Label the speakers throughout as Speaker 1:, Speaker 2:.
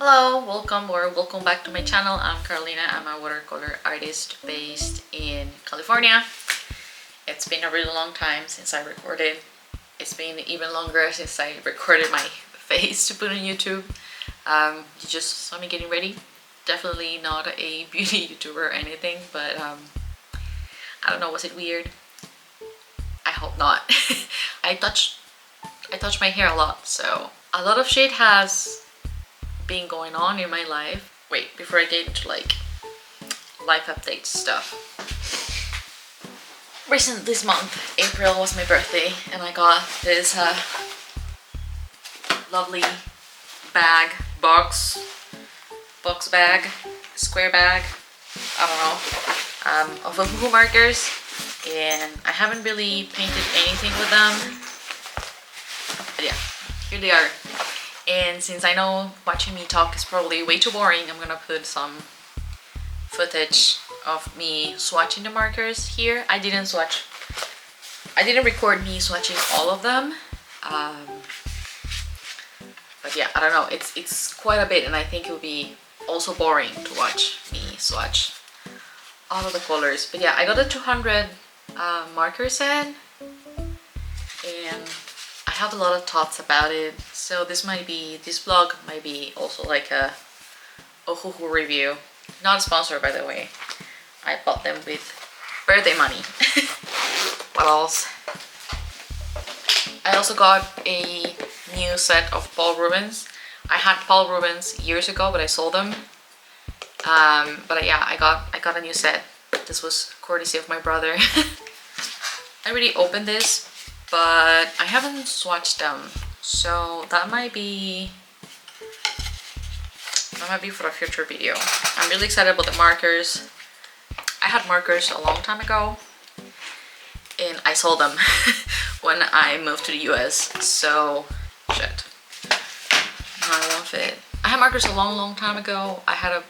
Speaker 1: Hello, welcome back to my channel. I'm Carolina. I'm a watercolor artist based in California. It's been a really long time since I recorded. It's been even longer since I recorded my face to put on YouTube. You just saw me getting ready. Definitely not a beauty YouTuber or anything, but I don't know, was it weird? I hope not. I touch my hair a lot, so a lot of shit has been going on in my life. Wait, before I get into like life update stuff. Recent this month, April, was my birthday, and I got this lovely box bag, square bag, I don't know, of Ohuhu markers, and I haven't really painted anything with them. But yeah, here they are. And since I know watching me talk is probably way too boring, I'm gonna put some footage of me swatching the markers here. I didn't record me swatching all of them. But yeah, I don't know, it's quite a bit, and I think it would be also boring to watch me swatch all of the colors. But yeah, I got a 200 marker set, and I have a lot of thoughts about it, so this vlog might be also like a Ohuhu review. Not sponsored, by the way. I bought them with birthday money. What else? I also got a new set of Paul Rubens. I had Paul Rubens years ago, but I sold them. But yeah, I got a new set. This was courtesy of my brother. I already opened this, but I haven't swatched them, so that might be for a future video. I'm really excited about the markers. I had markers a long time ago, and I sold them when I moved to the US, so shit. I love it. I had markers a long time ago. I had a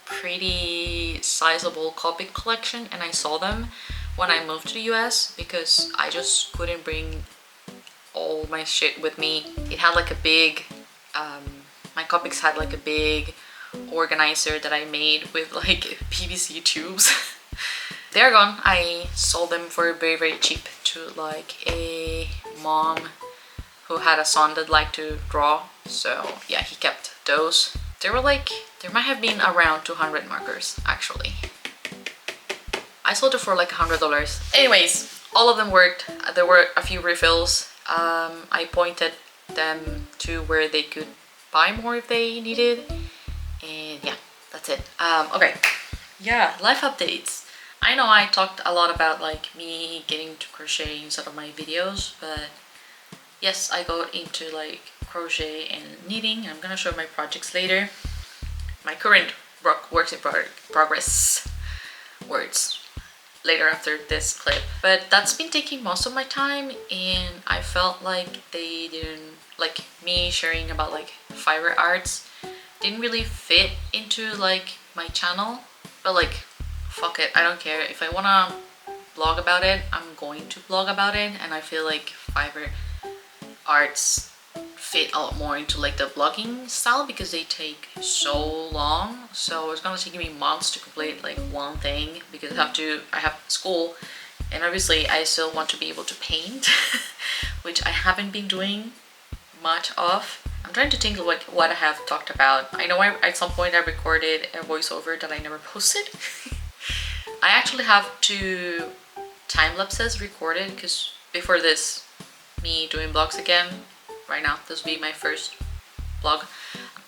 Speaker 1: pretty sizable Copic collection, and I sold them when I moved to the US because I just couldn't bring all my shit with me. It had like a big, my Copics had like a big organizer that I made with like PVC tubes. They're gone. I sold them for very cheap to like a mom who had a son that liked to draw. So yeah, he kept those. There might have been around 200 markers actually. I sold it for like $100. Anyways, all of them worked. There were a few refills. I pointed them to where they could buy more if they needed. And yeah, that's it. Okay, yeah, life updates. I know I talked a lot about like me getting to crochet in some of my videos, but yes, I got into like crochet and knitting. I'm gonna show my projects later. My current works in progress words later after this clip. But that's been taking most of my time, and I felt like they didn't, like me sharing about like fiber arts didn't really fit into like my channel. But like, fuck it, I don't care. If I wanna blog about it, I'm going to blog about it, and I feel like fiber arts fit a lot more into like the blogging style because they take so long. So it's gonna take me months to complete like one thing because I have school, and obviously I still want to be able to paint which I haven't been doing much of. I'm trying to think like what I have talked about. I know at some point I recorded a voiceover that I never posted. I actually have 2 time lapses recorded because before this, me doing vlogs again, right now, this will be my first vlog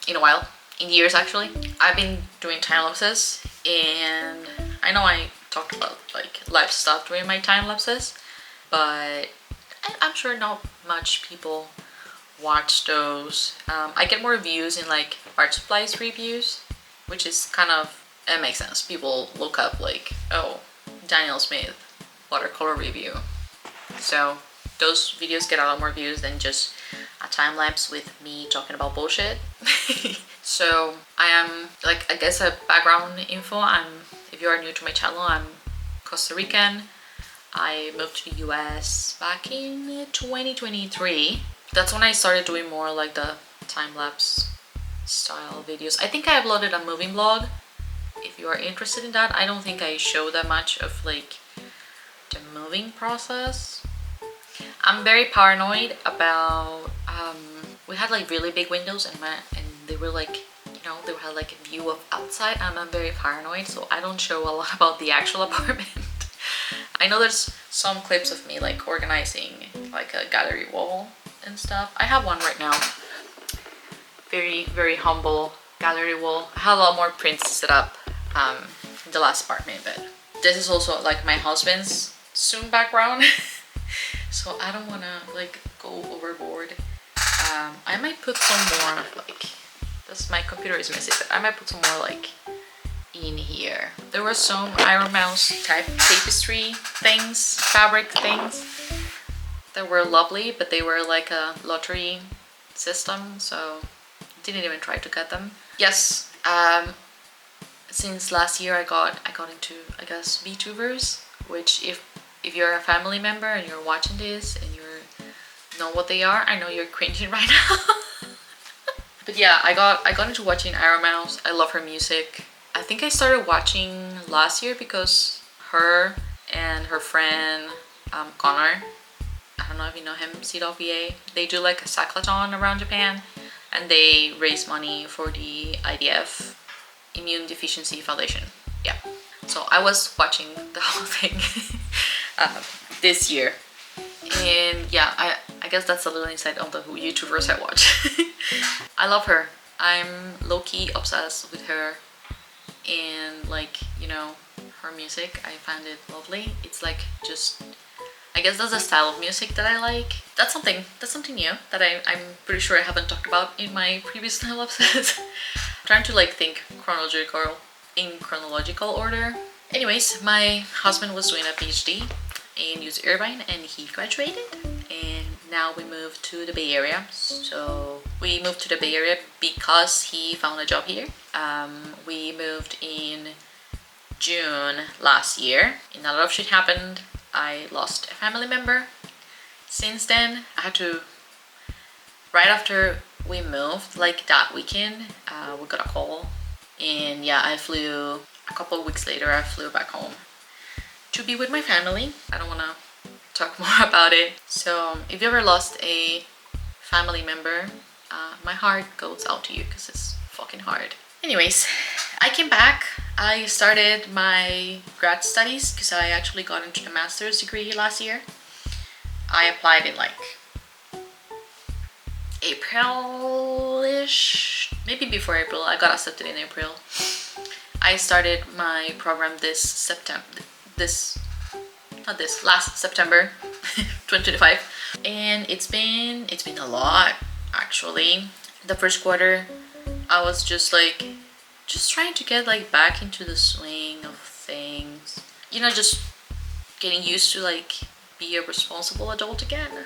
Speaker 1: in a while, in years actually. I've been doing time lapses, and I know I talked about like life stuff during my time lapses, but I'm sure not much people watch those. I get more views in like art supplies reviews, which is kind of, it makes sense. People look up like, oh, Daniel Smith watercolor review. So those videos get a lot more views than just a time lapse with me talking about bullshit. So I am, like, I guess a background info, if you are new to my channel, I'm Costa Rican. I moved to the US back in 2023. That's when I started doing more like the time lapse style videos. I think I uploaded a moving vlog. If you are interested in that, I don't think I show that much of like the moving process. I'm very paranoid about we had like really big windows and they were like, you know, they had like a view of outside, and I'm very paranoid, so I don't show a lot about the actual apartment. I know there's some clips of me like organizing like a gallery wall and stuff. I have one right now. Very humble gallery wall. I had a lot more prints set up in the last apartment, but this is also like my husband's soon background. So I don't want to like go overboard. I might put some more like, this, my computer is messy, but I might put some more like in here. There were some Iron Mouse type tapestry things, fabric things that were lovely, but they were like a lottery system, so didn't even try to get them. Yes, since last year I got into, I guess, VTubers, which if you're a family member and you're watching this and you know what they are, I know you're cringing right now. But yeah, I got into watching Iron Mouse. I love her music. I think I started watching last year because her and her friend Connor, I don't know if you know him, CWA, they do like a cyclothon around Japan, and they raise money for the IDF, Immune Deficiency Foundation. Yeah, so I was watching the whole thing this year, and yeah, I guess that's a little insight on the YouTubers I watch. I love her. I'm low-key obsessed with her, and like, you know, her music, I find it lovely. It's like just, I guess that's a style of music that I like. That's something new that I'm pretty sure I haven't talked about in my previous style episodes. Trying to like think in chronological order. Anyways, my husband was doing a PhD in UC Irvine and he graduated, and now we moved to the Bay Area. So we moved to the Bay Area because he found a job here. We moved in June last year, and a lot of shit happened. I lost a family member. Since then, I had to, right after we moved, like that weekend, we got a call, and yeah, I flew, a couple of weeks later, I flew back home to be with my family. I don't want to talk more about it. So if you ever lost a family member, my heart goes out to you because it's fucking hard. Anyways, I came back. I started my grad studies because I actually got into the master's degree last year. I applied in like April-ish, maybe before April. I got accepted in April. I started my program last September 2025, and it's been a lot actually. The first quarter I was just trying to get like back into the swing of things, you know, just getting used to like be a responsible adult again.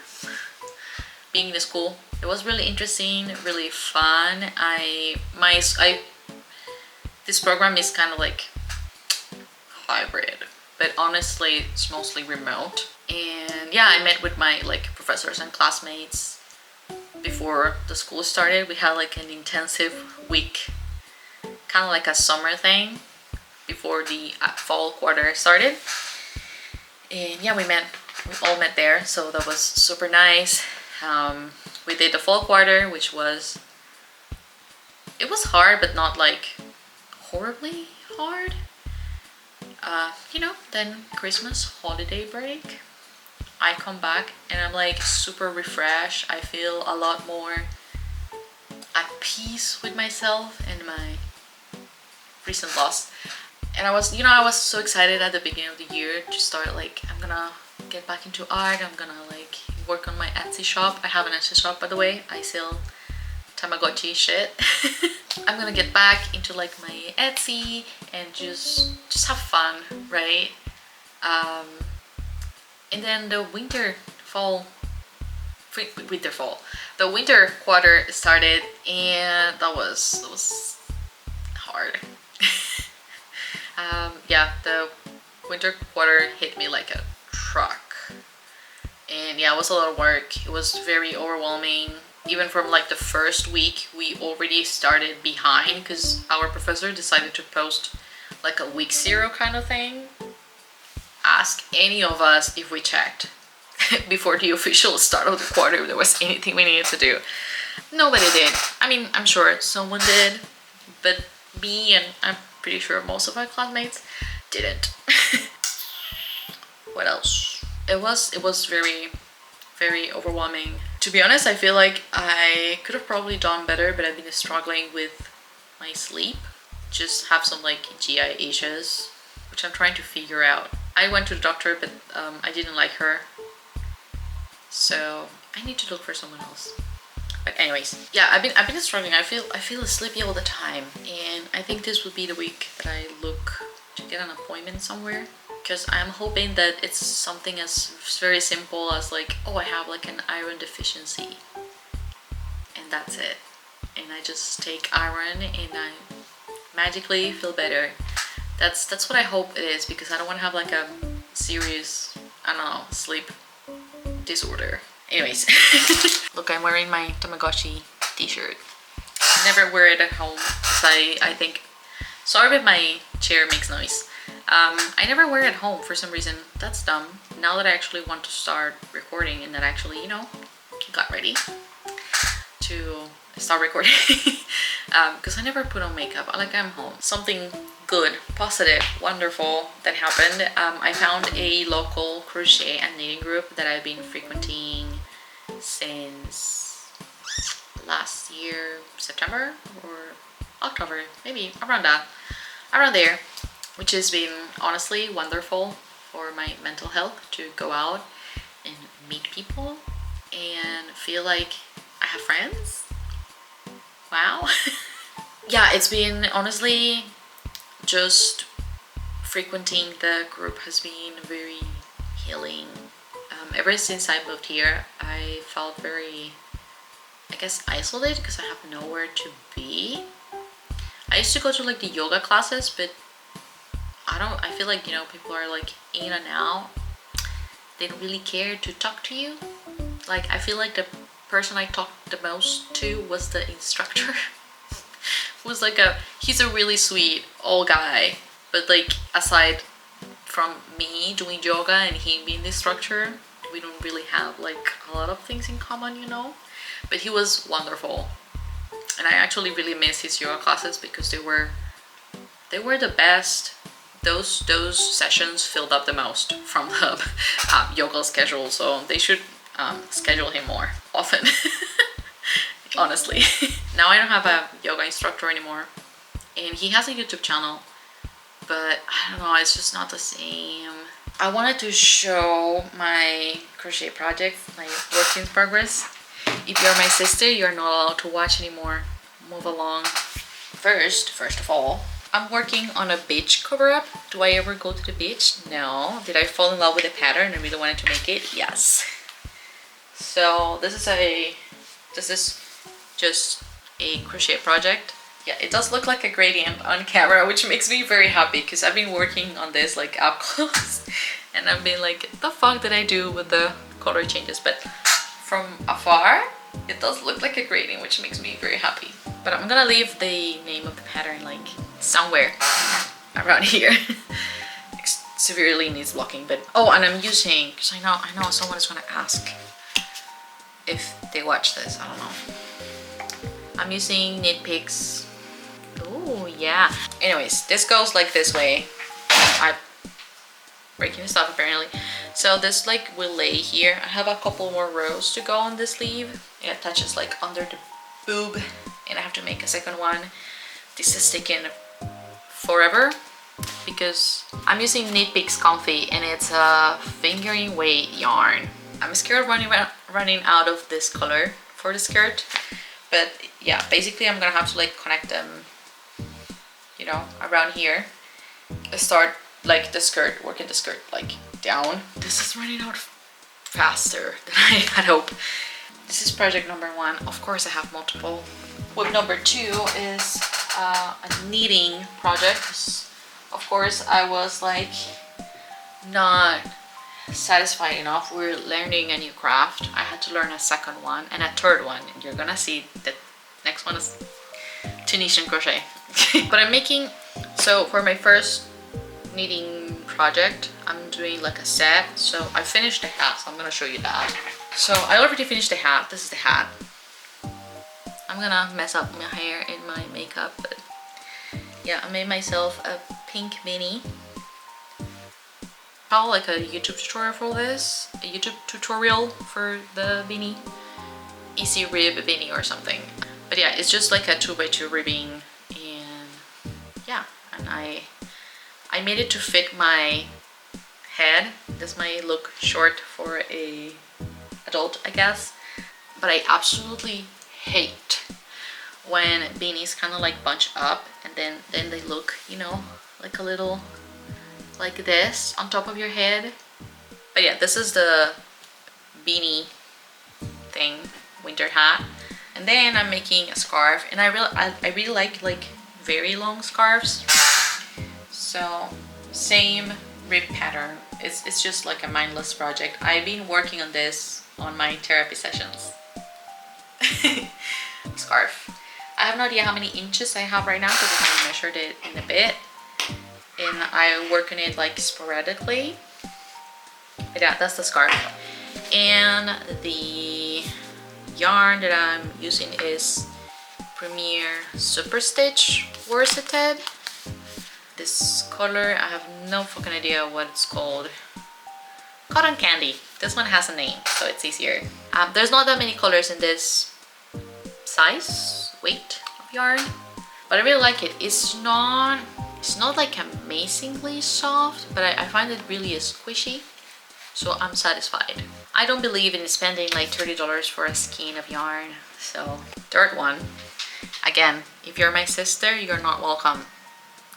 Speaker 1: Being in school, it was really interesting, really fun. This program is kind of like hybrid, but honestly it's mostly remote. And yeah, I met with my like professors and classmates before the school started. We had like an intensive week, kind of like a summer thing before the fall quarter started. And yeah, we all met there, so that was super nice. We did the fall quarter, which was hard, but not like horribly hard. You know, then Christmas holiday break, I come back and I'm like super refreshed. I feel a lot more at peace with myself and my recent loss. And I was so excited at the beginning of the year to start like, I'm gonna get back into art. I'm gonna like work on my Etsy shop. I have an Etsy shop, by the way. I sell Tamagotchi shit. I'm gonna get back into like my Etsy and just have fun, right? And then the winter quarter started, and that was hard. Yeah, the winter quarter hit me like a truck, and yeah, it was a lot of work. It was very overwhelming. even from like the first week, we already started behind because our professor decided to post like a week 0 kind of thing. Ask any of us if we checked before the official start of the quarter if there was anything we needed to do. Nobody did. I mean, I'm sure someone did, but me and I'm pretty sure most of my classmates didn't. What else? It was very, very overwhelming. To be honest, I feel like I could have probably done better, but I've been struggling with my sleep. Just have some like GI issues, which I'm trying to figure out. I went to the doctor, but I didn't like her, so I need to look for someone else. But anyways, yeah, I've been struggling. I feel sleepy all the time, and I think this would be the week that I look to get an appointment somewhere, because I'm hoping that it's something as very simple as like, oh, I have like an iron deficiency, and that's it. And I just take iron and I magically feel better. That's what I hope it is, because I don't want to have like a serious, I don't know, sleep disorder. Anyways, look, I'm wearing my Tamagotchi t-shirt. I never wear it at home because I think, sorry if my chair makes noise. I never wear it at home for some reason. That's dumb. Now that I actually want to start recording and that I actually, you know, got ready to start recording, because I never put on makeup. Like, I'm home. Something good, positive, wonderful that happened. I found a local crochet and knitting group that I've been frequenting since last year, September or October, maybe around there, which has been honestly wonderful for my mental health, to go out and meet people and feel like I have friends. Wow. Yeah, it's been honestly, just frequenting the group has been very healing. Ever since I moved here, I felt very, I guess, isolated because I have nowhere to be. I used to go to like the yoga classes, but I feel like, you know, people are like in and out. They don't really care to talk to you. Like, I feel like the person I talked the most to was the instructor. Was like he's a really sweet old guy, but like, aside from me doing yoga and him being the instructor, we don't really have like a lot of things in common, you know. But he was wonderful, and I actually really miss his yoga classes because they were the best. Those sessions filled up the most from the yoga schedule, so they should schedule him more often. Honestly. Now I don't have a yoga instructor anymore, and he has a YouTube channel, but I don't know, it's just not the same. I wanted to show my crochet project, my work in progress. If you're my sister, you're not allowed to watch anymore. Move along. First of all, I'm working on a beach cover-up. Do I ever go to the beach? No. Did I fall in love with the pattern and really wanted to make it? Yes. So this is just a crochet project. Yeah, it does look like a gradient on camera, which makes me very happy because I've been working on this like up close and I've been like, the fuck did I do with the color changes? But from afar, it does look like a gradient, which makes me very happy. But I'm gonna leave the name of the pattern like somewhere around here. Severely needs blocking, but oh, and I'm using, because I know someone is gonna ask if they watch this, I don't know. I'm using Knit Picks. Oh yeah. Anyways, this goes like this way. I'm breaking this off apparently. So this like will lay here. I have a couple more rows to go on this sleeve. It attaches like under the boob, and I have to make a second one. This is taking forever because I'm using Knit Picks Comfy, and it's a fingering weight yarn. I'm scared of running out of this color for the skirt. But yeah, basically I'm gonna have to like connect them, you know, around here. Start like the skirt, working the skirt like down. This is running out faster than I had hoped. This is project number 1. Of course I have multiple. Whip number 2 is a knitting project. Of course I was like not satisfied enough. We're learning a new craft. I had to learn a second one and a third one. You're gonna see the next one is Tunisian crochet. But I'm making, so for my first knitting project, I'm doing like a set. So I finished the hat, so I'm gonna show you that. So I already finished the hat. This is the hat. I'm gonna mess up my hair and my makeup, but yeah, I made myself a pink beanie. Probably like a YouTube tutorial for this, a YouTube tutorial for the beanie, easy rib beanie or something. But yeah, it's just like a 2x2 ribbing, and yeah, and I made it to fit my head. This might look short for a adult, I guess, but I absolutely hate when beanies kind of like bunch up and then they look, you know, like a little like this on top of your head. But yeah, this is the beanie thing, winter hat. And then I'm making a scarf, and I really like very long scarves. So same rib pattern. It's just like a mindless project. I've been working on this on my therapy sessions. Scarf. I have no idea how many inches I have right now because I haven't measured it in a bit, and I work on it like sporadically. But yeah, that's the scarf. And the yarn that I'm using is Premier Super Stitch Worsted. This color, I have no fucking idea what it's called. Cotton Candy. This one has a name, so it's easier. There's not that many colors in this size, weight of yarn, but I really like it. It's not like amazingly soft, but I find it really is squishy, so I'm satisfied. I don't believe in spending like $30 for a skein of yarn. So third one, again, if you're my sister, you're not welcome.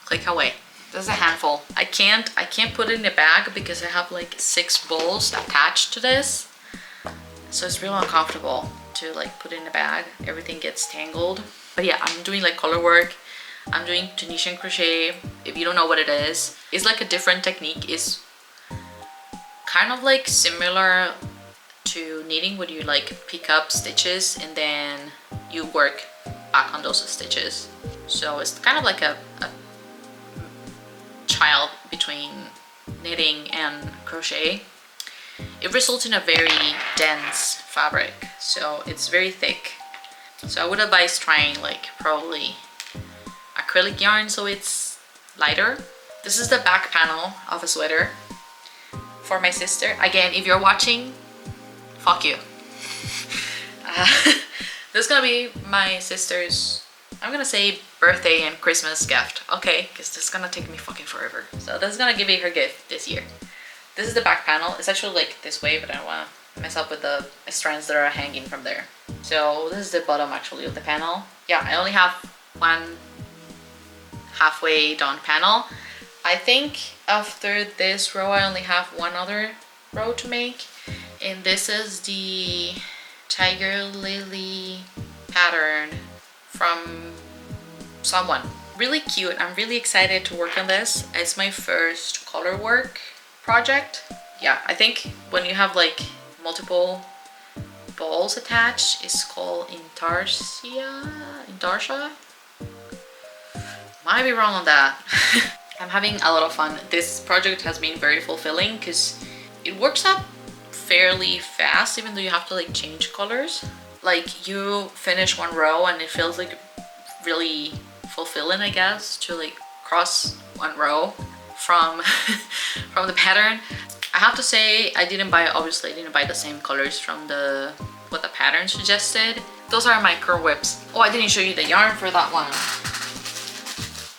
Speaker 1: Click away. This is a handful. I can't put it in a bag because I have like 6 balls attached to this, so it's real uncomfortable to like put it in a bag. Everything gets tangled. But yeah, I'm doing like color work. I'm doing Tunisian crochet. If you don't know what it is, it's like a different technique. It's kind of like similar to knitting, where you like pick up stitches and then you work back on those stitches. So it's kind of like a child between knitting and crochet. It results in a very dense fabric, so it's very thick. So I would advise trying like probably acrylic yarn so it's lighter. This is the back panel of a sweater for my sister. Again, if you're watching, fuck you. This is gonna be my sister's, I'm gonna say, birthday and Christmas gift, okay? Because this is gonna take me fucking forever. So this is gonna be her gift this year. This is the back panel. It's actually like this way, but I don't wanna mess up with the strands that are hanging from there. So this is the bottom actually of the panel. Yeah, I only have one halfway done panel. I think after this row, I only have one other row to make. And this is the Tiger Lily pattern from someone. Really cute. I'm really excited to work on this. It's my first color work project. Yeah, I think when you have like multiple balls attached, it's called intarsia. Might be wrong on that. I'm having a lot of fun. This project has been very fulfilling because it works up fairly fast, even though you have to like change colors. Like you finish one row and it feels like really fulfilling, I guess, to like cross one row from from the pattern. I have to say, obviously I didn't buy the same colors from what the pattern suggested. Those are my curl whips. Oh, I didn't show you the yarn for that one.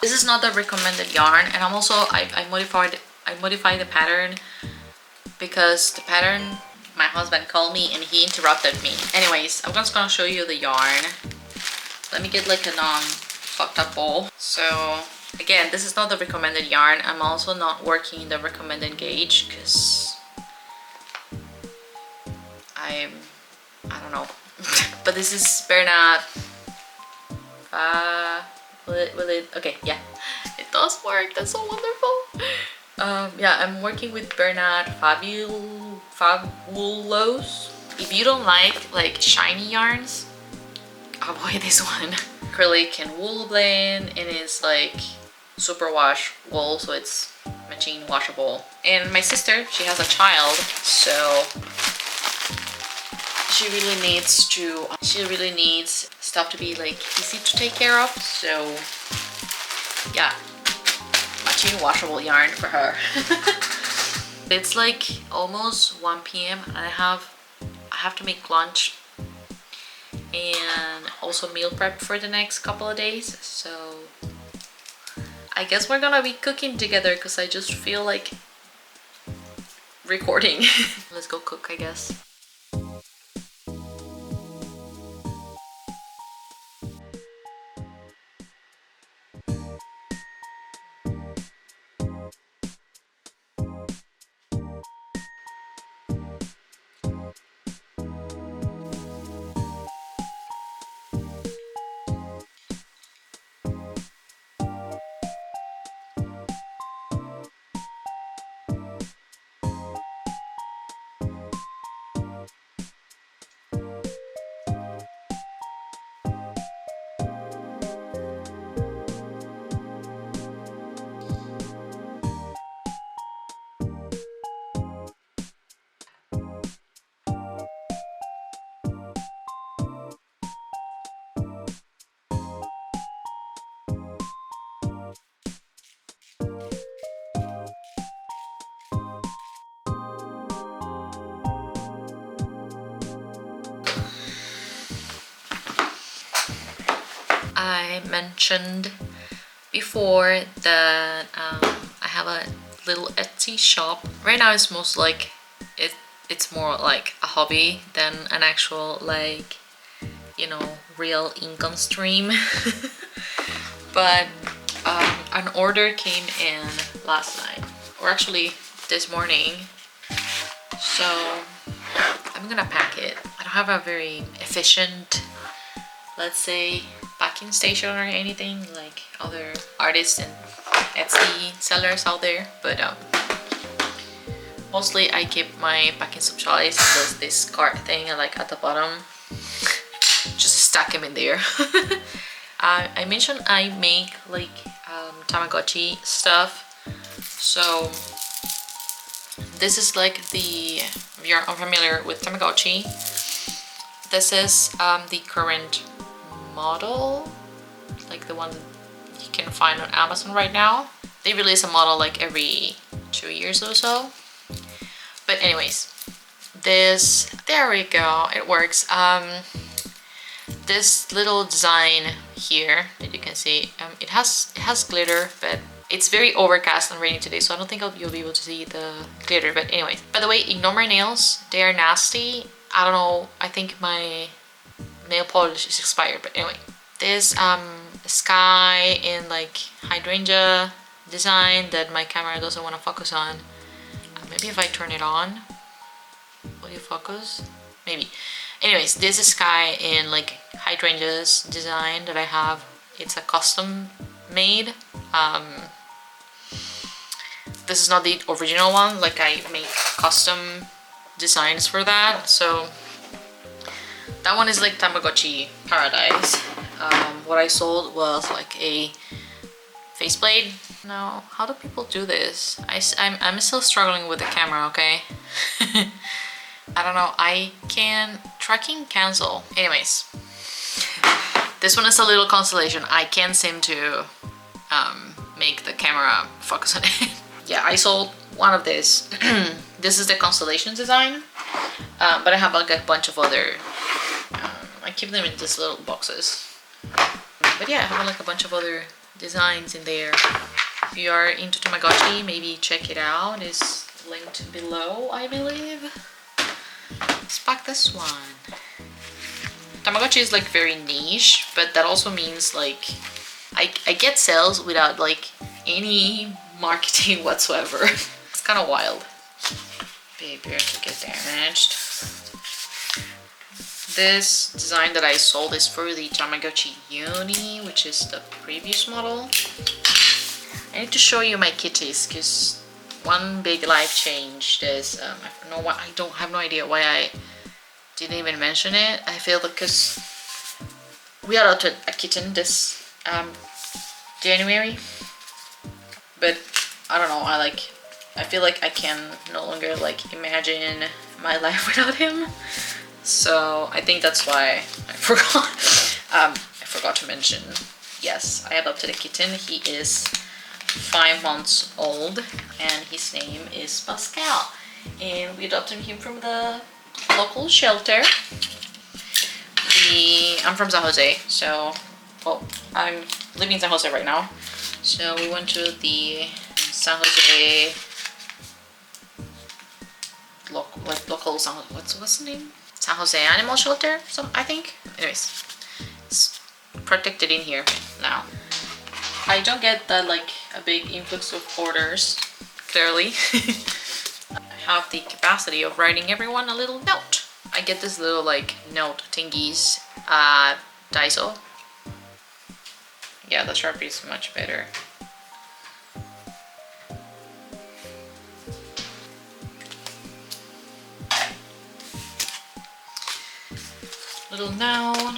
Speaker 1: This is not the recommended yarn, and I modified the pattern because the pattern, my husband called me and he interrupted me. Anyways, I'm just gonna show you the yarn. Let me get like a non-fucked up bowl. So again, this is not the recommended yarn. I'm also not working the recommended gauge because I don't know. But this is Bernard. Will it? Okay, yeah, it does work. That's so wonderful. Yeah, I'm working with Bernard Fabulos. If you don't like shiny yarns, avoid this one. Acrylic and wool blend, and it's like super wash wool, so it's machine washable. And my sister, she has a child, so she really needs stuff to be like easy to take care of. So yeah, machine washable yarn for her. It's like almost 1 p.m. and I have to make lunch and also meal prep for the next couple of days. So I guess we're gonna be cooking together because I just feel like recording. Let's go cook, I guess. I mentioned before that I have a little Etsy shop. Right now it's most like it's more like a hobby than an actual, like, you know, real income stream. But an order came in last night, or actually this morning, so I'm gonna pack it. I don't have a very efficient, let's say, packing station or anything like other artists and Etsy sellers out there, but mostly I keep my packing supplies. There's this cart thing like at the bottom, just stack them in there. I mentioned I make like Tamagotchi stuff, so this is like the, if you're unfamiliar with Tamagotchi, this is the current model, like the one you can find on Amazon right now. They release a model like every 2 years or so. But anyways, this, there we go, it works. This little design here that you can see, it has glitter, but it's very overcast and rainy today, so I don't think you'll be able to see the glitter. But anyway, by the way, ignore my nails, they are nasty. I don't know, I think my nail polish is expired, but anyway, this sky in like hydrangea design that my camera doesn't want to focus on. Maybe if I turn it on, will you focus? Maybe. Anyways, this is sky in like hydrangeas design that I have. It's a custom made. This is not the original one, like I make custom designs for that. So that one is like Tamagotchi paradise. What I sold was like a faceplate. Now, how do people do this? I'm still struggling with the camera, okay? I don't know, I can tracking cancel. Anyways, this one is a little constellation. I can't seem to make the camera focus on it. Yeah, I sold one of this. This is the constellation design, but I have like a bunch of other, I keep them in these little boxes. But yeah, I have like a bunch of other designs in there. If you are into Tamagotchi, maybe check it out. It's linked below, I believe. Let's pack this one. Tamagotchi is like very niche, but that also means like I get sales without like any marketing whatsoever. It's kind of wild. Baby, to get damaged. This design that I sold is for the Tamagotchi Uni, which is the previous model. I need to show you my kitties because one big life change is I don't know why, I have no idea why I didn't even mention it. I feel because we adopted a kitten this January, but I don't know, I feel like I can no longer like imagine my life without him. So I think that's why I forgot. I forgot to mention, yes, I adopted a kitten. He is 5 months old and his name is Pascal, and we adopted him from the local shelter. I'm from San Jose, so, well, I'm living in San Jose right now. So we went to the San Jose local San, what's the name? San Jose Animal Shelter, I think. Anyways, it's protected in here now. I don't get that like a big influx of orders, clearly. I have the capacity of writing everyone a little note. I get this little like note thingies at Daiso. Yeah, the Sharpie is much better. Little note.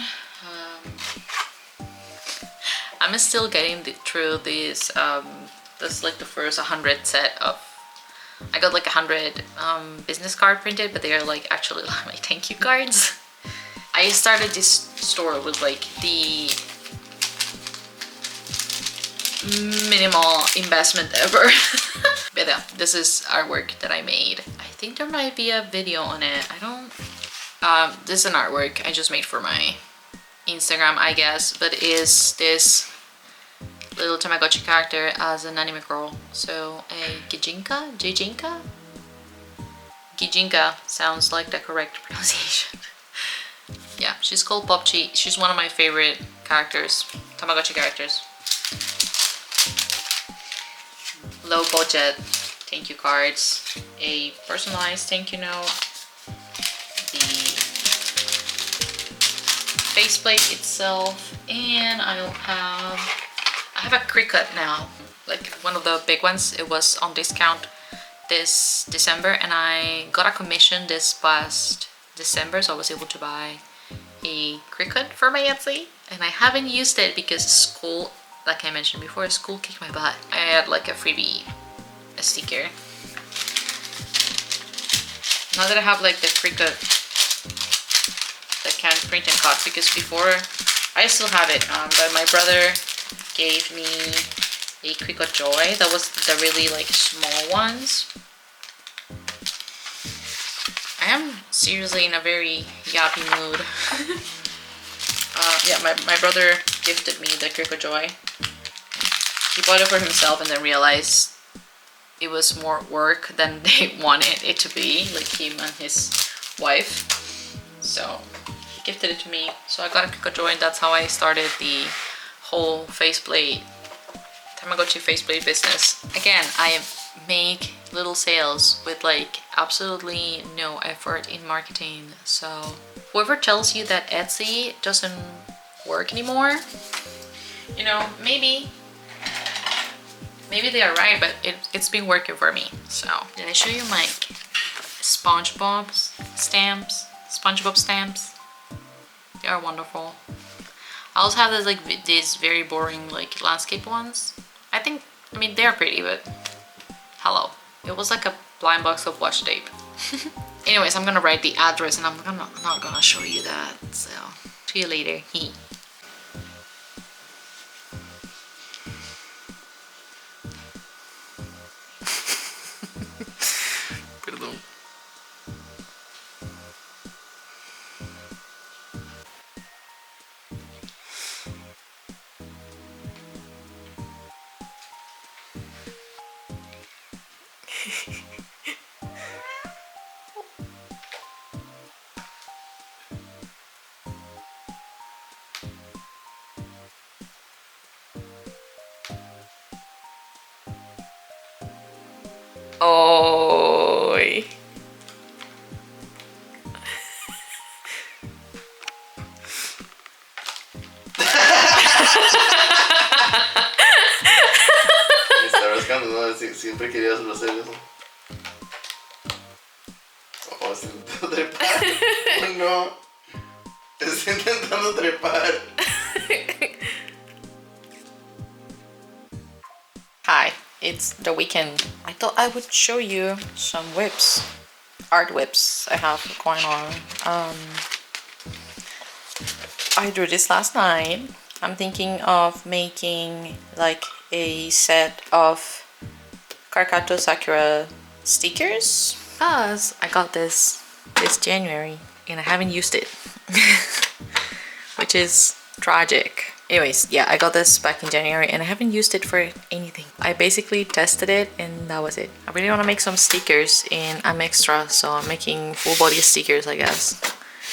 Speaker 1: I'm still getting through these. This is like the first 100 set of. I got like 100 business card printed, but they are like actually my thank you cards. I started this store with like the minimal investment ever. But yeah, this is artwork that I made. I think there might be a video on it. I don't. This is an artwork I just made for my Instagram, I guess, but is this little Tamagotchi character as an anime girl. So a Gijinka sounds like the correct pronunciation. Yeah, she's called Popchi. She's one of my favorite characters, Tamagotchi characters. Low budget thank you cards, a personalized thank you note, the faceplate itself, and I have a Cricut now, like one of the big ones. It was on discount this December and I got a commission this past December, so I was able to buy a Cricut for my Etsy, and I haven't used it because school, like I mentioned before, school kicked my butt. I had like a freebie, a sticker. Now that I have like the Cricut that can print and cut, because before I still have it, but my brother gave me a Cricut Joy. That was the really like small ones. I am seriously in a very yappy mood. Yeah, my brother gifted me the Cricut Joy. He bought it for himself and then realized it was more work than they wanted it to be, like him and his wife. So he gifted it to me. So I got a Cricut Joy, and that's how I started the whole faceplate, Tamagotchi faceplate business. Again, I make little sales with like absolutely no effort in marketing. So whoever tells you that Etsy doesn't work anymore, you know, maybe they are right, but it's been working for me. So did I show you my SpongeBob stamps? They are wonderful. I also have this like these very boring like landscape ones. I mean they're pretty, but hello, it was like a blind box of washi tape. Anyways, I'm gonna write the address and I'm not gonna show you that, so see you later. Perdón. Oy.
Speaker 2: Estabas buscando No, siempre querías hacer eso. Oh, estoy intentando trepar. No. Estoy intentando trepar.
Speaker 1: Hi, it's the weekend. I thought I would show you some whips, art whips I have going on. I drew this last night. I'm thinking of making like a set of Karkato Sakura stickers. Because I got this January and I haven't used it. Which is tragic. Anyways, yeah, I got this back in January and I haven't used it for anything. I basically tested it and that was it. I really want to make some stickers and I'm extra, so I'm making full body stickers, I guess.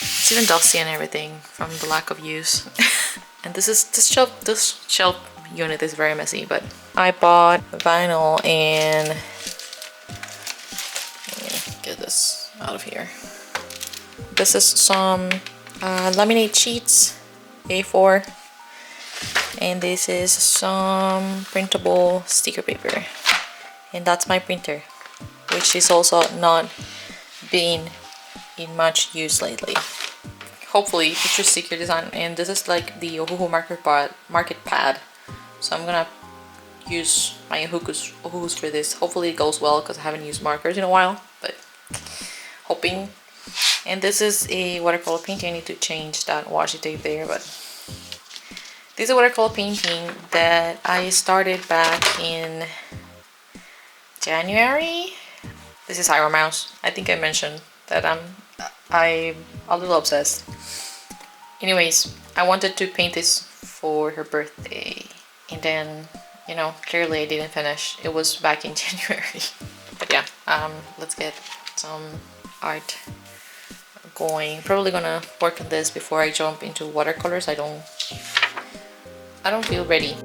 Speaker 1: It's even dusty and everything from the lack of use. And this shelf unit is very messy, but I bought vinyl and let me get this out of here. This is some laminate sheets, A4, and this is some printable sticker paper, and that's my printer, which is also not being in much use lately. Hopefully future sticker design, and this is like the Ohuhu market pad, so I'm gonna use my Ohuhus for this. Hopefully it goes well because I haven't used markers in a while, but hoping. And this is a watercolor painting. I need to change that washi tape there, but this is a watercolor painting that I started back in January. This is Iron Mouse. I think I mentioned that I'm a little obsessed. Anyways, I wanted to paint this for her birthday, and then, you know, clearly I didn't finish. It was back in January. But yeah, let's get some art going. Probably gonna work on this before I jump into watercolors. I don't feel ready.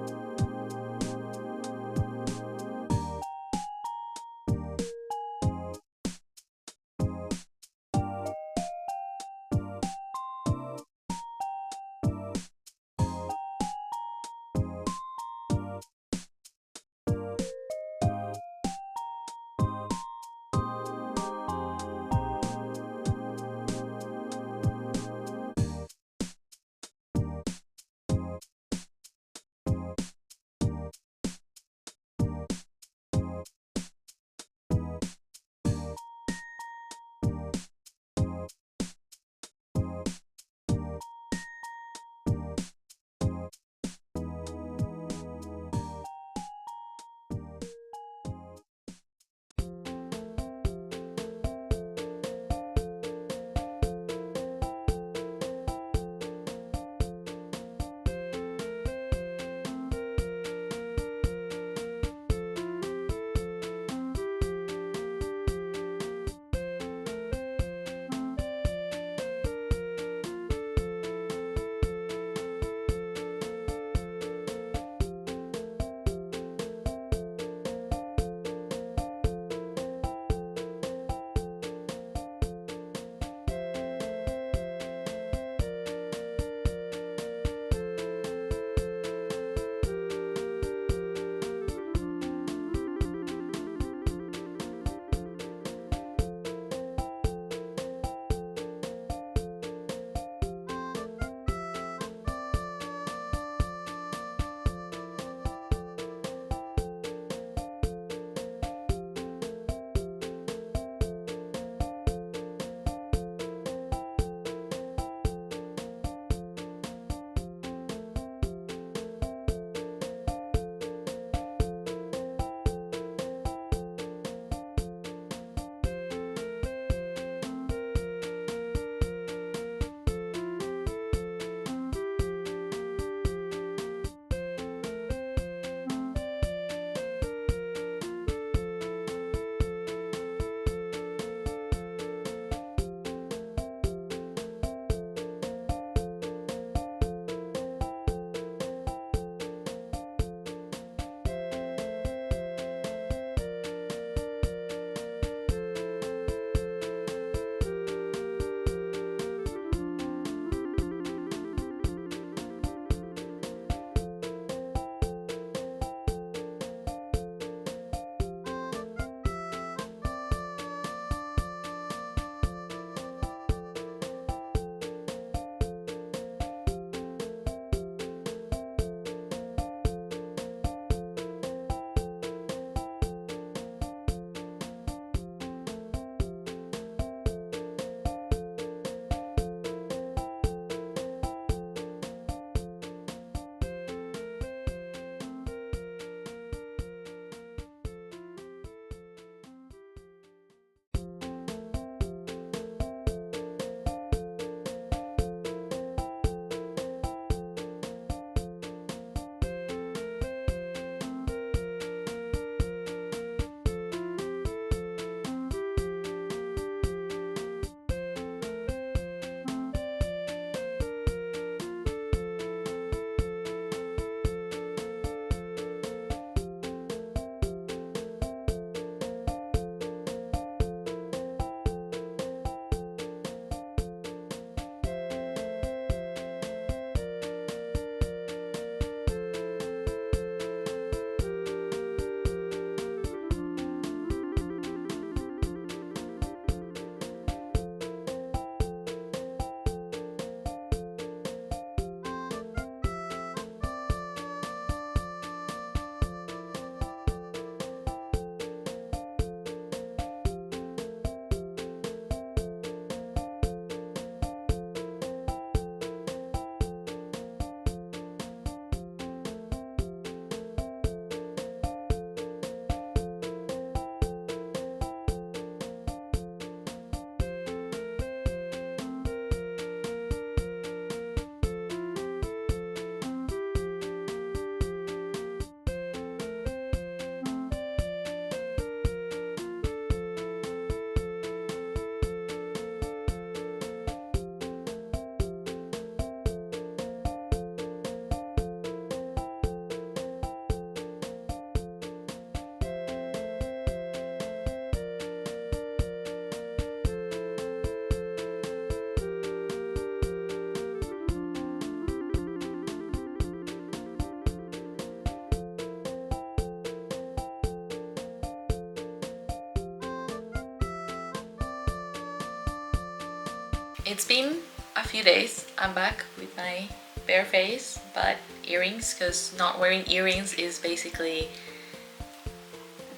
Speaker 1: It's been a few days. I'm back with my bare face, but earrings, because not wearing earrings is basically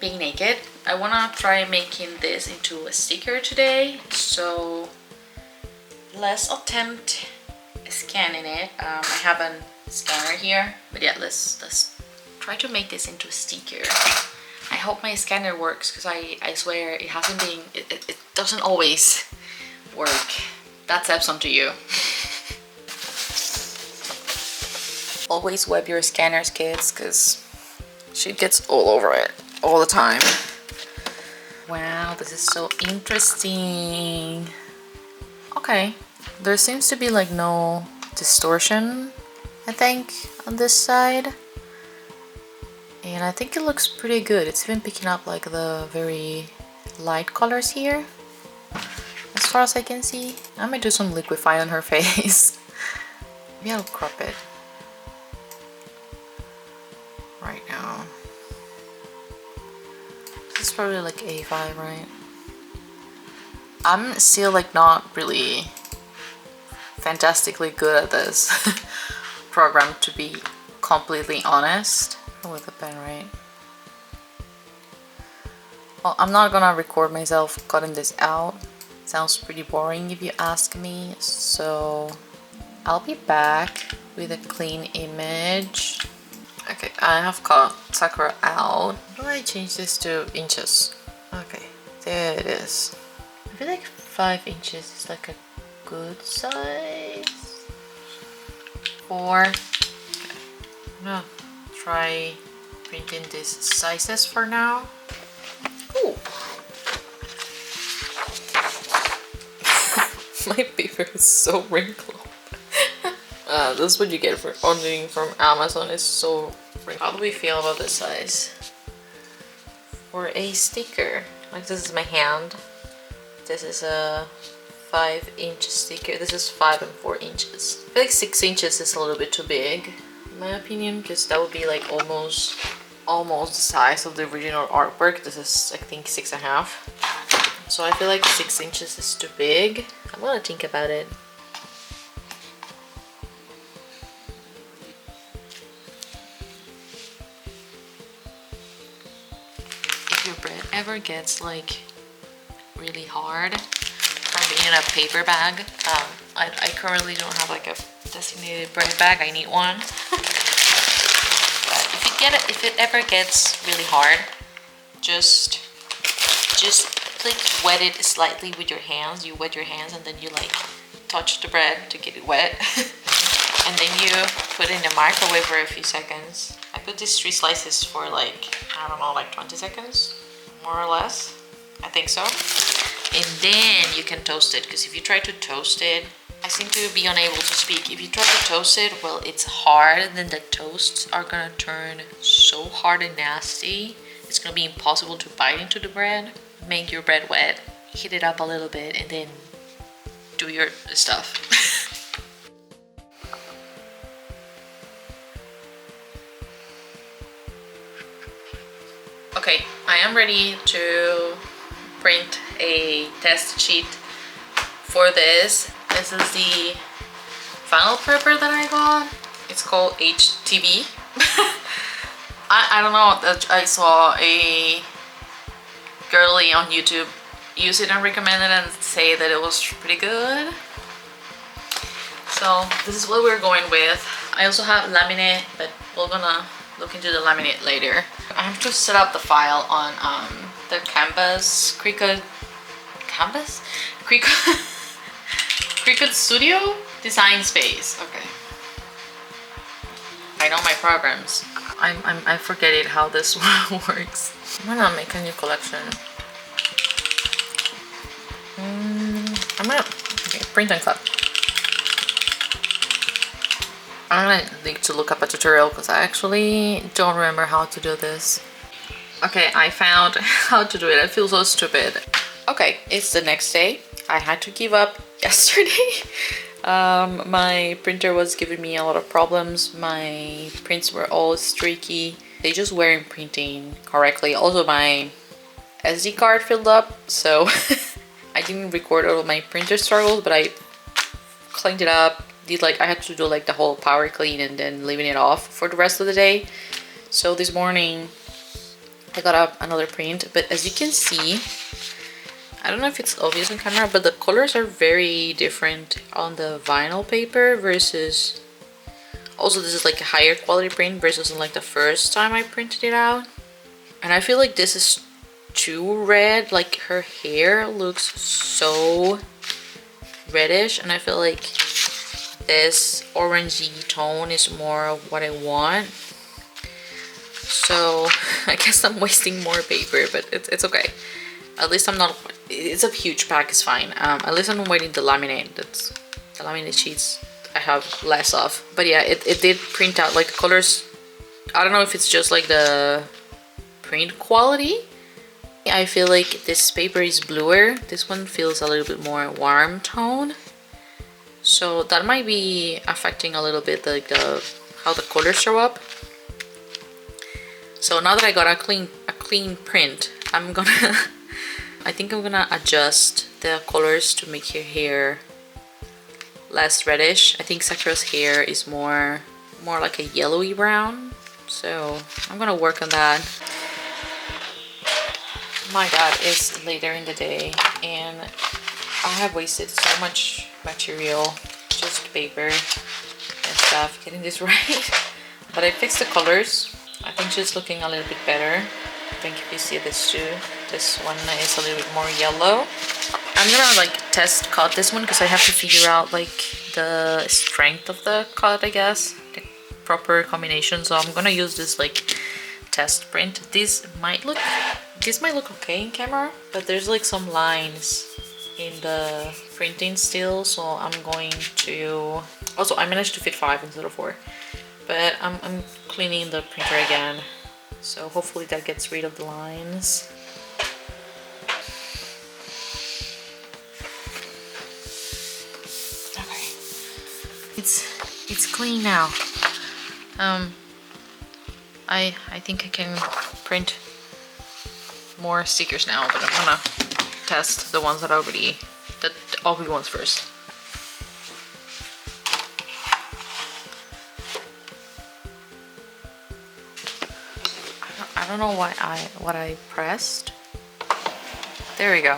Speaker 1: being naked. I wanna try making this into a sticker today, so let's attempt scanning it. I have a scanner here, but yeah, let's try to make this into a sticker. I hope my scanner works, because I swear it hasn't been, it doesn't always work. That's Epsom to you. Always web your scanners, kids, because shit gets all over it all the time. Wow, this is so interesting. Okay, there seems to be like no distortion, I think, on this side. And I think it looks pretty good. It's even picking up like the very light colors here, as far as I can see. I might do some liquify on her face. Maybe I'll crop it right now. This is probably like A5, right? I'm still like not really fantastically good at this program, to be completely honest. With a pen, right? Well, I'm not gonna record myself cutting this out. Sounds pretty boring if you ask me, so I'll be back with a clean image. Okay, I have cut Sakura out. How do I change this to inches? Okay, there it is. I feel like 5 inches is like a good size. 4. Okay. No. Try printing these sizes for now. Ooh. My paper is so wrinkled. This is what you get for ordering from Amazon. It's so wrinkled. How do we feel about this size? For a sticker. Like, this is my hand. This is a 5-inch sticker. This is 5 and 4 inches. I feel like 6 inches is a little bit too big, my opinion, because that would be like almost the size of the original artwork. This is, I think, 6.5, so I feel like 6 inches is too big. I'm gonna think about it. If your bread ever gets like really hard from being in a paper bag, I currently don't have like a designated bread bag. I need one. But if it ever gets really hard, just like wet it slightly with your hands. You wet your hands and then you like touch the bread to get it wet. And then you put it in the microwave for a few seconds. I put these 3 slices for like, I don't know, like 20 seconds, more or less. I think so. And then you can toast it, because if you try to toast it, I seem to be unable to speak. If you try to toast it, well, it's hard, then the toasts are gonna turn so hard and nasty. It's gonna be impossible to bite into the bread. Make your bread wet, heat it up a little bit, and then do your stuff. Okay, I am ready to print a test sheet for this. This is the final prepper that I got. It's called HTV. I don't know, I saw a girly on YouTube use it and recommend it and say that it was pretty good. So this is what we're going with. I also have laminate, but we're gonna look into the laminate later. I have to set up the file on the Cricut Studio Design Space. Okay. I know my programs. I forget it how this one works. I'm gonna make a new collection. I'm gonna print and cut. I'm gonna need to look up a tutorial because I actually don't remember how to do this. Okay, I found how to do it. I feel so stupid. Okay, it's the next day. I had to give up yesterday. My printer was giving me a lot of problems. My prints were all streaky. They just weren't printing correctly. Also, my SD card filled up, so I didn't record all of my printer struggles, but I cleaned it up. I had to do like the whole power clean and then leaving it off for the rest of the day. So this morning I got up another print, but as you can see, I don't know if it's obvious on camera, but the colors are very different on the vinyl paper versus, also this is like a higher quality print versus on like the first time I printed it out. And I feel like this is too red. Like her hair looks so reddish, and I feel like this orangey tone is more of what I want. So I guess I'm wasting more paper, but it's okay. At least I'm not, it's a huge pack, it's fine. At least I'm not waiting the laminate. That's the laminate sheets I have less of. But yeah, it did print out like the colors. I don't know if it's just like the print quality. I feel like this paper is bluer. This one feels a little bit more warm tone. So that might be affecting a little bit like how the colors show up. So now that I got a clean print, I think I'm gonna adjust the colors to make your hair less reddish. I think Sakura's hair is more like a yellowy brown. So I'm gonna work on that. My god, it's later in the day and I have wasted so much material, just paper and stuff, getting this right. But I fixed the colors. I think she's looking a little bit better. I think if you see this too, this one is a little bit more yellow. I'm gonna like test cut this one because I have to figure out like the strength of the cut, I guess, the proper combination. So I'm gonna use this like test print. This might look okay in camera, but there's like some lines in the printing still, so I'm going to, also I managed to fit 5 instead of 4, but I'm cleaning the printer again, so hopefully that gets rid of the lines. Okay, it's clean now. I think I can print more stickers now, but I'm gonna test the ones that the ugly ones first. I don't know what I pressed. There we go.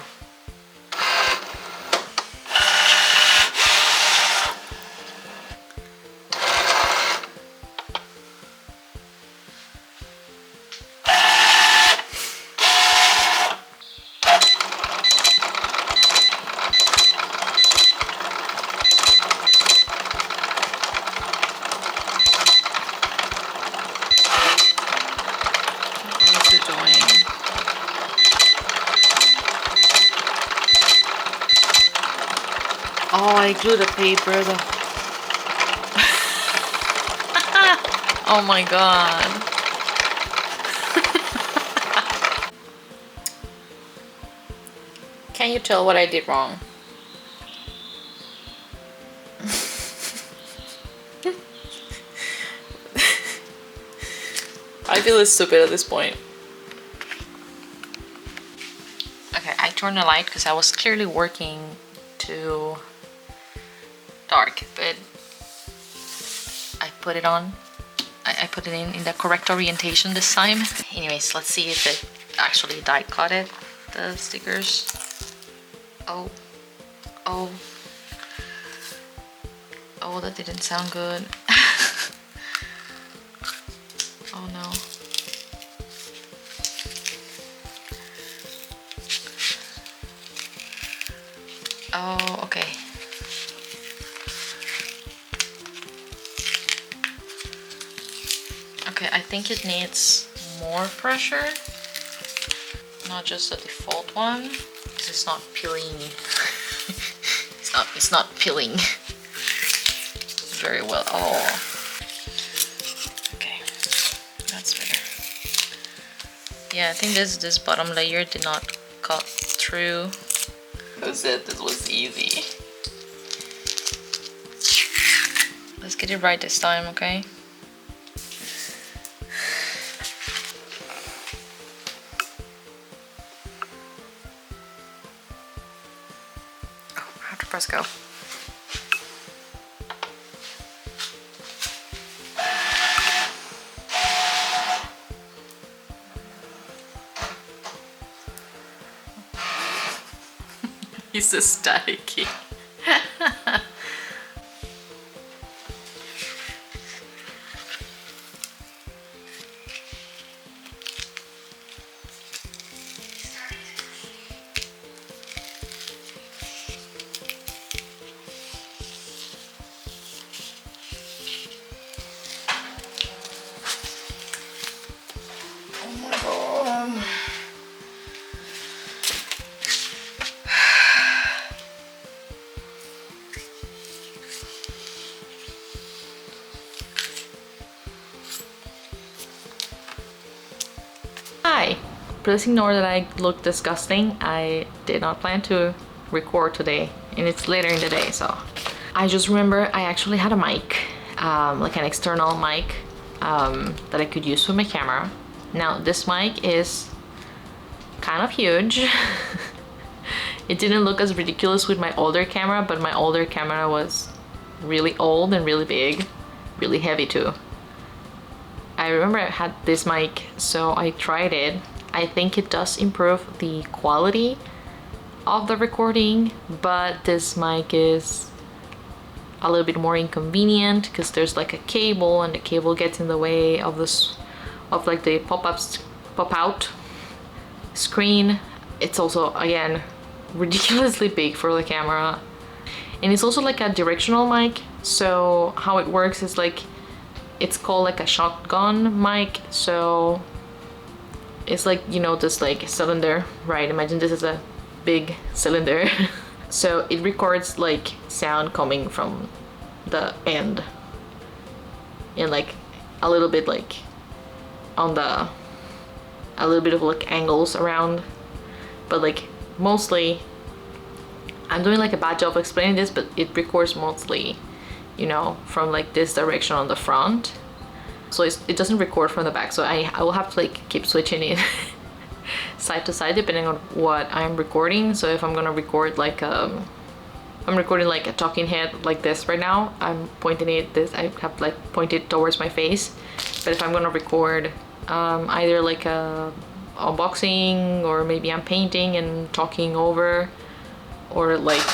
Speaker 1: Oh, I glued the paper. Oh my god. Can you tell what I did wrong? I feel stupid at this point. Okay, I turned the light because I was clearly working too dark, but I put it on. I put it in the correct orientation this time. Anyways, let's see if it actually die cut it, the stickers. Oh, that didn't sound good. Oh no. Oh, okay. Okay, I think it needs more pressure, not just the default one, because it's not peeling. it's not peeling very well. Oh, okay, that's better. Yeah, I think this bottom layer did not cut through. Who said this was easy? Let's get it right this time, okay? Oh, I have to press go. He's so staticky. Hi! Please ignore that I look disgusting. I did not plan to record today and it's later in the day, so I just remember I actually had a mic, like an external mic that I could use with my camera. Now this mic is kind of huge. It didn't look as ridiculous with my older camera, but my older camera was really old and really big, really heavy too. I remember I had this mic, so I tried it. I think it does improve the quality of the recording, but this mic is a little bit more inconvenient because there's like a cable and the cable gets in the way of this, of like the pop-out screen. It's also, again, ridiculously big for the camera. And it's also like a directional mic, so how it works is like, it's called like a shotgun mic, so it's like, you know, this like cylinder, right? Imagine this is a big cylinder. So it records like sound coming from the end and like a little bit like on the, a little bit of like angles around, but like mostly, I'm doing like a bad job explaining this, but it records mostly, you know, from like this direction on the front, so it doesn't record from the back, so I will have to like keep switching it side to side depending on what I'm recording. So if I'm gonna record like I'm recording like a talking head like this right now, I'm pointing it this, I have like pointed towards my face. But if I'm gonna record either like a unboxing, or maybe I'm painting and talking over, or like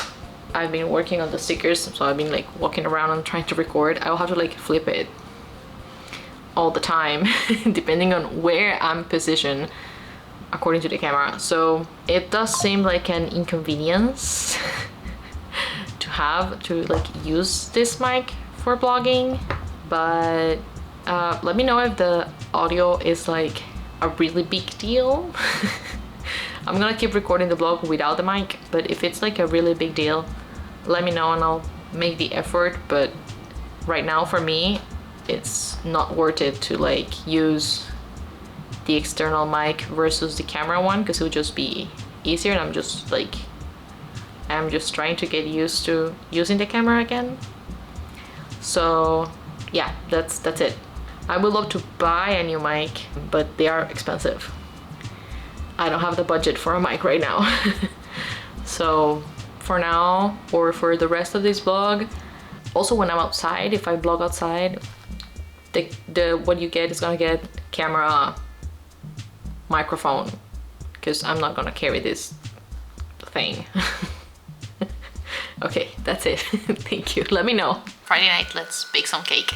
Speaker 1: I've been working on the stickers, so I've been like walking around and trying to record, I'll have to like flip it all the time depending on where I'm positioned according to the camera. So it does seem like an inconvenience to have to like use this mic for vlogging, but let me know if the audio is like a really big deal. I'm gonna keep recording the vlog without the mic, but if it's like a really big deal, let me know and I'll make the effort. But right now for me, it's not worth it to like use the external mic versus the camera one, because it would just be easier, and I'm just trying to get used to using the camera again. So yeah, that's it. I would love to buy a new mic, but they are expensive. I don't have the budget for a mic right now. So for now, or for the rest of this vlog, also when I'm outside, if I vlog outside, what you get is gonna get camera, microphone, because I'm not gonna carry this thing. Okay, that's it. Thank you. Let me know. Friday night, let's bake some cake.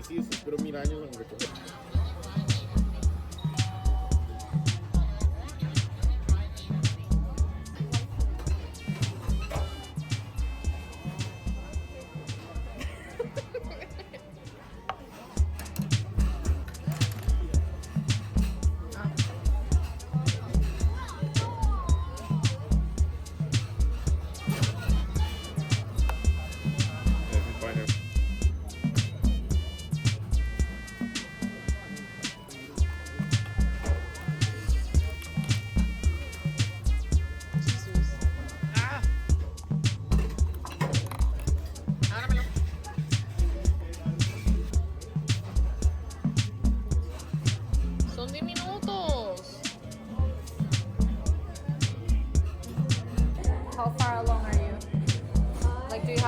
Speaker 2: Sí, espero 1000 años en recoger.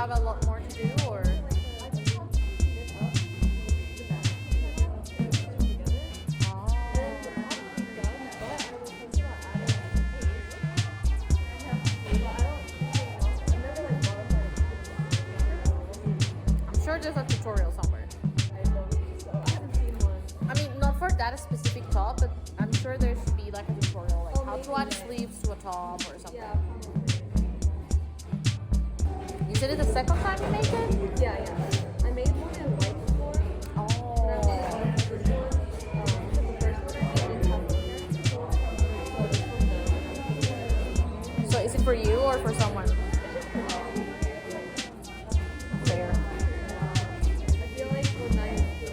Speaker 3: have a lot more to do, or? I'm sure there's a tutorial somewhere. I mean, not for that specific top, but I'm sure there should be like a tutorial, like how to add sleeves to a top or something. You said it's the second time you make it?
Speaker 4: Yeah. I made one in white before.
Speaker 3: Oh. So is it for you or for someone? Fair.
Speaker 4: I feel like when I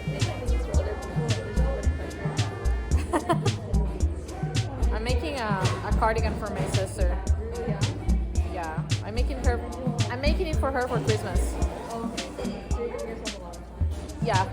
Speaker 4: make things for other people, there's no pressure.
Speaker 3: I'm making a cardigan for my sister.
Speaker 4: Yeah.
Speaker 3: Yeah, I'm making it for her for Christmas.
Speaker 4: Oh, so you're giving yourself a lot.
Speaker 3: Yeah.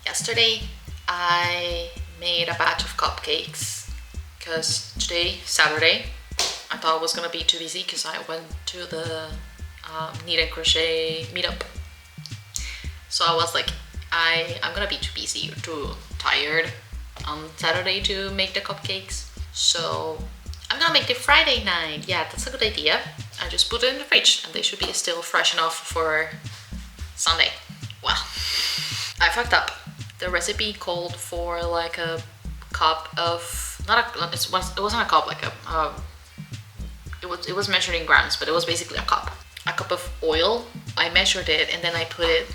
Speaker 1: Yesterday I made a batch of cupcakes because today, Saturday, I thought it was gonna be too busy because I went to the knit and crochet meetup. So I was like, I'm gonna be too busy or too tired on Saturday to make the cupcakes. So I'm gonna make it Friday night. Yeah, that's a good idea. I just put it in the fridge and they should be still fresh enough for Sunday. Well, I fucked up. The recipe called for like a cup of, it wasn't a cup, like it was measured in grams, but it was basically a cup of oil. I measured it and then I put it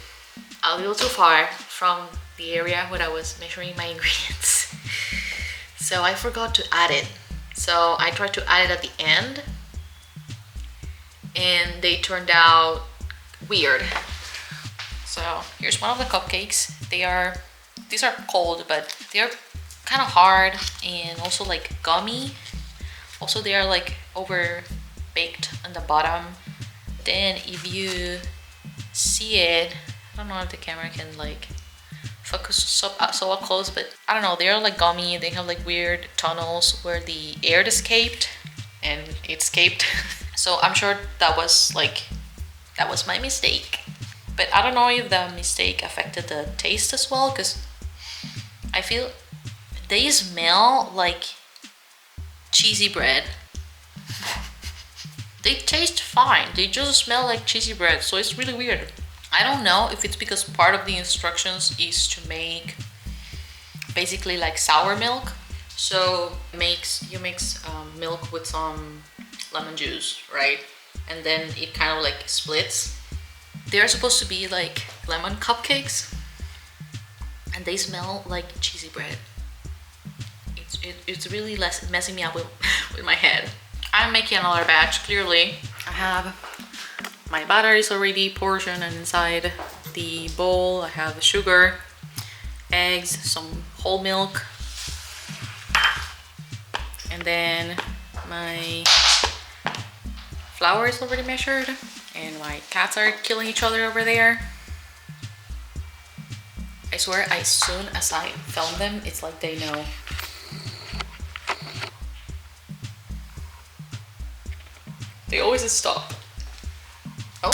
Speaker 1: a little too far from the area where I was measuring my ingredients. So I forgot to add it. So I tried to add it at the end and they turned out weird. So here's one of the cupcakes. These are cold, but they're kind of hard and also like gummy. Also they are like over baked on the bottom. Then if you see it, I don't know if the camera can like focus so up close, but I don't know, they're like gummy. They have like weird tunnels where the air escaped and it escaped. So I'm sure that was my mistake. But I don't know if the mistake affected the taste as well, because I feel they smell like cheesy bread. They taste fine, they just smell like cheesy bread, so it's really weird. I don't know if it's because part of the instructions is to make basically like sour milk. So you mix milk with some lemon juice, right? And then it kind of like splits. They're supposed to be like lemon cupcakes and they smell like cheesy bread. It's really messing me up with my head. I'm making another batch, clearly. I have my batter is already portioned and inside the bowl I have sugar, eggs, some whole milk, and then my flour is already measured. And my cats are killing each other over there. I swear, as soon as I film them, it's like they know. They always stop. Oh.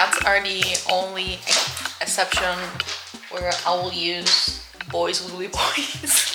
Speaker 1: cats are the only exception where I will use boys will be boys.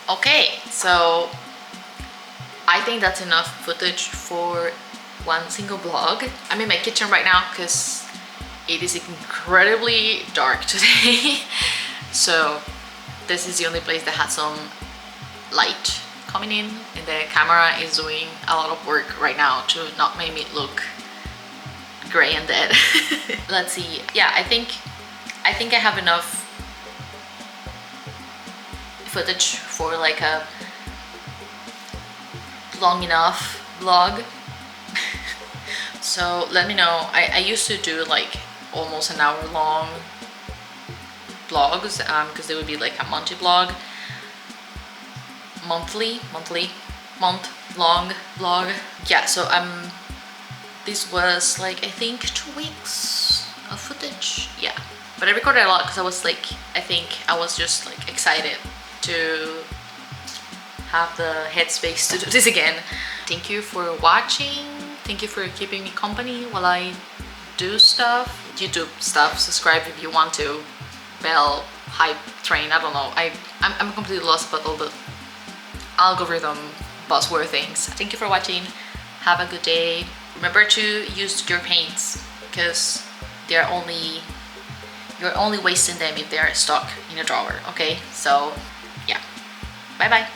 Speaker 1: Okay, so I think that's enough footage for one single vlog. I'm in my kitchen right now because it is incredibly dark today. So this is the only place that has some light coming in, and the camera is doing a lot of work right now to not make me look gray and dead. Let's see. Yeah, I think I have enough footage for like a long enough vlog. So let me know. I used to do like almost an hour long vlogs because they would be like a month long vlog. Yeah, so this was like I think 2 weeks of footage. Yeah, but I recorded a lot because I was like, I think I was just like excited to have the headspace to do this again. Thank you for watching. Thank you for keeping me company while I do stuff, YouTube stuff. Subscribe if you want to. Bell, hype train, I don't know. I'm completely lost about all the algorithm buzzword things. Thank you for watching. Have a good day. remember to use your paints because you're only wasting them if they're stuck in a drawer. Okay, so yeah, bye bye.